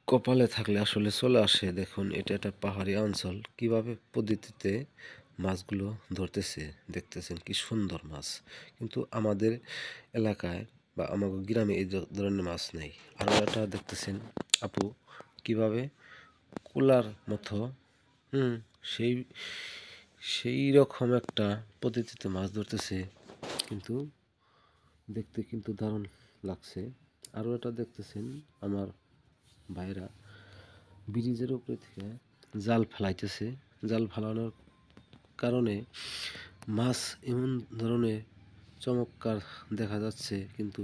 কপালে থাকলে আসলে চলে আসে। দেখুন এটা একটা পাহাড়ি অঞ্চল। কিভাবে পদ্ধতিতে মাছগুলো ধরতেছে দেখতেছেন কি সুন্দর মাছ। কিন্তু আমাদের এলাকায় বা আমাদের গ্রামে এই ধরনের মাছ নেই। আরও একটা দেখতেছেন আপু কিভাবে কুলার মতো হুম সেই সেই রকম একটা পদ্ধতিতে মাছ ধরতেছে, কিন্তু দেখতে কিন্তু দারুণ লাগছে। আরও এটা দেখতেছেন আমার ভাইরা ব্রিজের উপরে থেকে জাল ফেলাইতেছে। জাল ফেলানোর কারণে মাছ এমন ধরনের চমৎকার দেখা যাচ্ছে, কিন্তু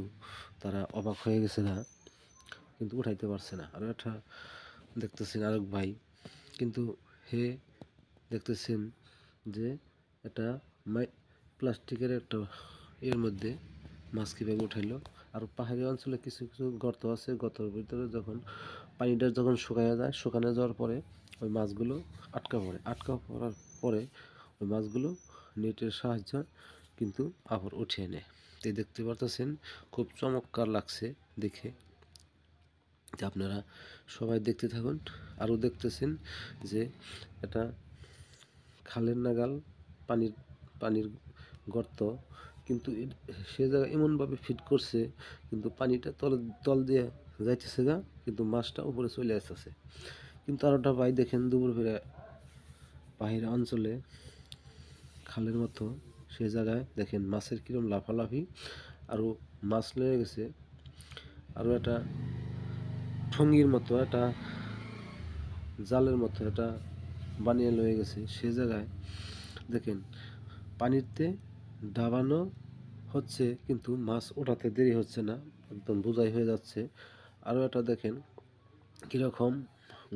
তারা অবাক হয়ে গেছে না, কিন্তু উঠাইতে পারছে না। আরও একটা দেখতেছেন আরেক ভাই, কিন্তু হে দেখতেছেন যে এটা প্লাস্টিকের একটা এর মধ্যে মাছ কীভাবে উঠাইলো। আর পাহাড়ি অঞ্চলে কিছু কিছু গর্ত আছে, গর্তের ভিতরে যখন পানিটা যখন শুকাইয়া যায়, শুকানো যাওয়ার পরে ওই মাছগুলো আটকা পড়ার পরে ওই মাছগুলো নেটের সাহায্যে কিন্তু আবার উঠিয়ে নেয়। তো দেখতে পারতেছেন খুব চমৎকার লাগছে দেখে, যে আপনারা সবাই দেখতে থাকুন। আরও দেখতেছেন যে এটা খালের নাগাল পানির পানির গর্ত, কিন্তু সে জায়গায় এমনভাবে ফিট করছে কিন্তু পানিটা তল দিয়ে যাইতেছে গা, কিন্তু মাছটা উপরে চলে আসতেছে। কিন্তু আরেকটা ভাই দেখেন দুপুর বেলা পাহাড়ি অঞ্চলে খালের মতো সে জায়গায় দেখেন মাছের কিরম লাফালাফি, আরও মাছ লেগে গেছে। আরও একটা ঠঙ্গির মতো একটা জালের মতো এটা বানিয়ে লয়ে গেছে, সে জায়গায় দেখেন পানিতে ডাবানো হচ্ছে, কিন্তু মাছ ওঠাতে দেরি হচ্ছে না, একদম বোঝাই হয়ে যাচ্ছে। আরও একটা দেখেন কীরকম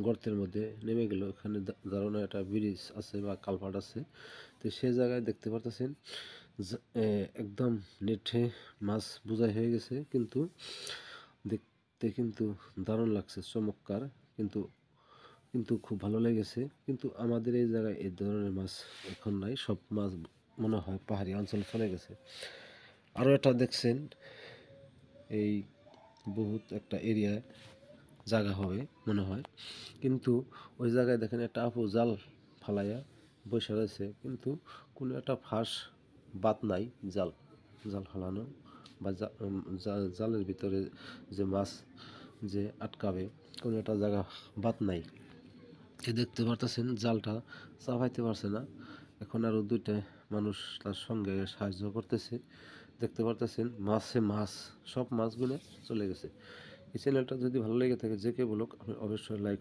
গর্তের মধ্যে নেমে গেল, এখানে দাঁড়ানো একটা ব্রিজ আছে বা কালভার্ট আছে। তো সে জায়গায় দেখতে পারতেছেন একদম নেটে মাছ বোঝাই হয়ে গেছে, কিন্তু দেখতে কিন্তু দারুণ লাগছে, চমৎকার, কিন্তু কিন্তু খুব ভালো লেগেছে। কিন্তু আমাদের এই জায়গায় এই ধরনের মাছ এখন নাই, সব মাছ মনে হয় পাহাড়ি অঞ্চলে চলে গেছে। আরও একটা দেখছেন এই বহুত একটা এরিয়ায় জায়গা হবে মনে হয়, কিন্তু ওই জায়গায় দেখেন একটা আপু জাল ফালাইয়া বসে রয়েছে, কিন্তু কোনো একটা ফাঁস বাত নাই জাল জাল ফালানো বা জালের ভিতরে যে মাছ যে আটকাবে কোনো একটা জায়গা বাত নাই। এ দেখতে পারতেছেন জালটা চাপাইতে পারছে না, এখন আরও দুইটা মানুষ তার সঙ্গে সাহায্য করতেছে। দেখতে পারতেছেন মাছ সব মাছগুলো চলে গেছে। এই চ্যানেলটা যদি ভালো লেগে থাকে যে কে বলুক, আপনি অবশ্যই লাইক